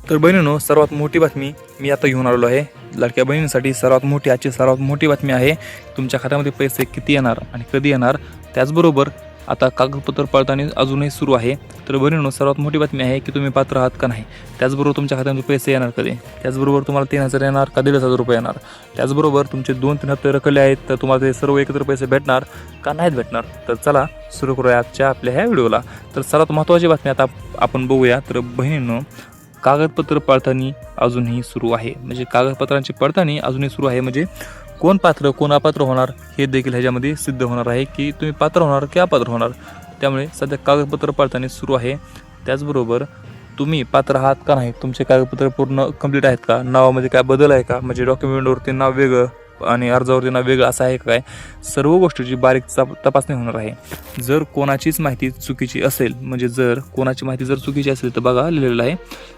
तर बहिणींनो, सर्वात मोठी बातमी मी आता घेऊन आलेलो आहे. लाडक्या बहिणींसाठी आजची सर्वात मोठी बातमी आहे. तुमच्या खात्यामध्ये पैसे किती येणार आणि कधी येणार, त्याचबरोबर आता कागदपत्र पडताळणी अजूनही सुरू आहे. तर बहिणींनो, सर्वात मोठी बातमी आहे की तुम्ही पात्र आहात का नाही, त्याचबरोबर तुमच्या खात्यामध्ये पैसे येणार कधी, त्याचबरोबर तुम्हाला 3,000 येणार का 1,500 रुपये येणार, त्याचबरोबर तुमचे 2-3 हप्ते रखडले आहेत तर तुम्हाला ते सर्व एकत्र पैसे भेटणार का नाहीत भेटणार. तर चला सुरू करूया आजच्या आपल्या ह्या व्हिडिओला. तर सर्वात महत्त्वाची बातमी आता आपण बघूया. तर बहिणींनो, कागदपत्र पडताळणी अजूनही सुरू आहे. म्हणजे कागदपत्रांची पडताळणी अजूनही सुरू आहे. म्हणजे कोण पात्र कोण अपात्र होणार हे देखील ह्याच्यामध्ये सिद्ध होणार आहे की तुम्ही पात्र होणार की अपात्र होणार. त्यामुळे सध्या कागदपत्र पडताळणी सुरू आहे. त्याचबरोबर तुम्ही पात्र आहात का नाही, तुमचे कागदपत्र पूर्ण कंप्लीट आहेत का, नावामध्ये काय बदल आहे का, म्हणजे डॉक्युमेंटवरती नाव वेगळं आणि अर्जावरती नाव वेगळं असं आहे काय, सर्व गोष्टीची बारीक तपासणी होणार आहे. जर कोणाचीच माहिती चुकीची असेल, म्हणजे जर कोणाची माहिती जर चुकीची असेल तर बघा लिहिलेलं आहे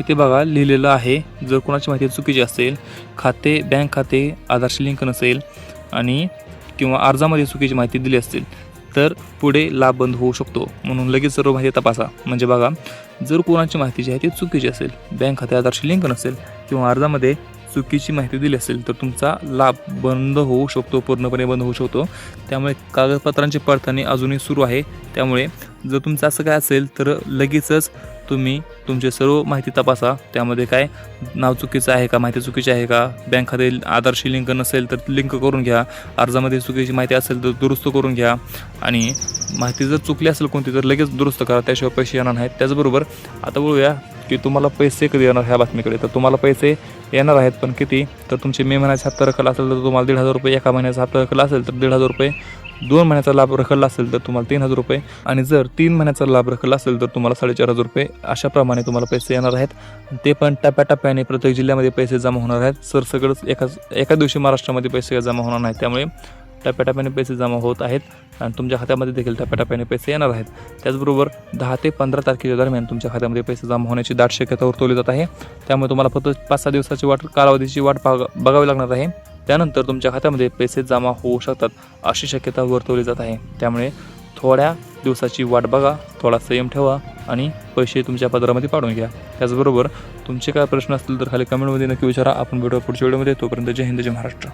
इथे, बघा लिहिलेलं आहे, जर कोणाची माहिती चुकीची असेल, खाते बँक खाते आधारशी लिंक नसेल आणि किंवा अर्जामध्ये चुकीची माहिती दिली असेल तर पुढे लाभ बंद होऊ शकतो. म्हणून लगेच सर्व माहिती तपासा. म्हणजे बघा, जर कोणाची माहिती जी आहे ती चुकीची असेल, बँक खाते आधारशी लिंक नसेल किंवा अर्जामध्ये चुकीची माहिती दिली असेल तर तुमचा लाभ बंद होऊ शकतो, पूर्णपणे बंद होऊ शकतो. त्यामुळे कागदपत्रांची पडताळणी अजूनही सुरू आहे. त्यामुळे जर तुमचं असं काय असेल तर लगेचच तुम्ही तुमचे सर्व माहिती तपासा. त्यामध्ये काय नाव चुकीचं आहे का, माहिती चुकीची आहे का, बँक खाते आधारशी लिंक नसेल तर लिंक करून घ्या, अर्जामध्ये चुकीची माहिती असेल तर दुरुस्त करून घ्या आणि माहिती जर चुकली असेल कोणती तर लगेच दुरुस्त करा, त्याशिवाय पैसे येणार नाहीत. त्याचबरोबर आता बोलूया की तुम्हाला पैसे कधी येणार ह्या बातमीकडे. तर तुम्हाला पैसे येणार आहेत, पण किती, तर तुमचे मे महिन्याचा हप्ता रखडला असेल तर तुम्हाला 1,500 रुपये, एका महिन्याचा हप्ता रखडला असेल तर 1,500 रुपये, 2 महिन्याचा लाभ रखडला असेल तर तुम्हाला 3,000 रुपये आणि जर 3 महिन्याचा लाभ रखडला असेल तर तुम्हाला 4,500 रुपये. अशाप्रमाणे तुम्हाला पैसे येणार आहेत. ते पण टप्प्याटप्प्याने प्रत्येक जिल्ह्यामध्ये पैसे जमा होणार आहेत. सगळंच एका दिवशी महाराष्ट्रामध्ये पैसे जमा होणार नाहीत. त्यामुळे टप्प्याटप्प्याने पैसे जमा होत आहेत आणि तुमच्या खात्यामध्ये देखील टप्प्याटप्प्याने पैसे येणार आहेत. त्याचबरोबर 10 ते 15 तारखेच्या दरम्यान तुमच्या खात्यामध्ये पैसे जमा होण्याची दाट शक्यता वर्तवली जात आहे. त्यामुळे तुम्हाला फक्त 5-6 दिवसाची कालावधीची वाट बघावी लागणार आहे. त्यानंतर तुमच्या खात्यामध्ये पैसे जमा होऊ शकतात अशी शक्यता वर्तवली जात आहे. त्यामुळे थोड्या दिवसाची वाट बघा, थोडा संयम ठेवा आणि पैसे तुमच्या पदरामध्ये पाडून घ्या. त्याचबरोबर तुमचे काय प्रश्न असतील तर खाली कमेंटमध्ये नक्की विचारा. आपण भेटू पुढच्या व्हिडिओमध्ये. तोपर्यंत जय हिंद, जय महाराष्ट्र.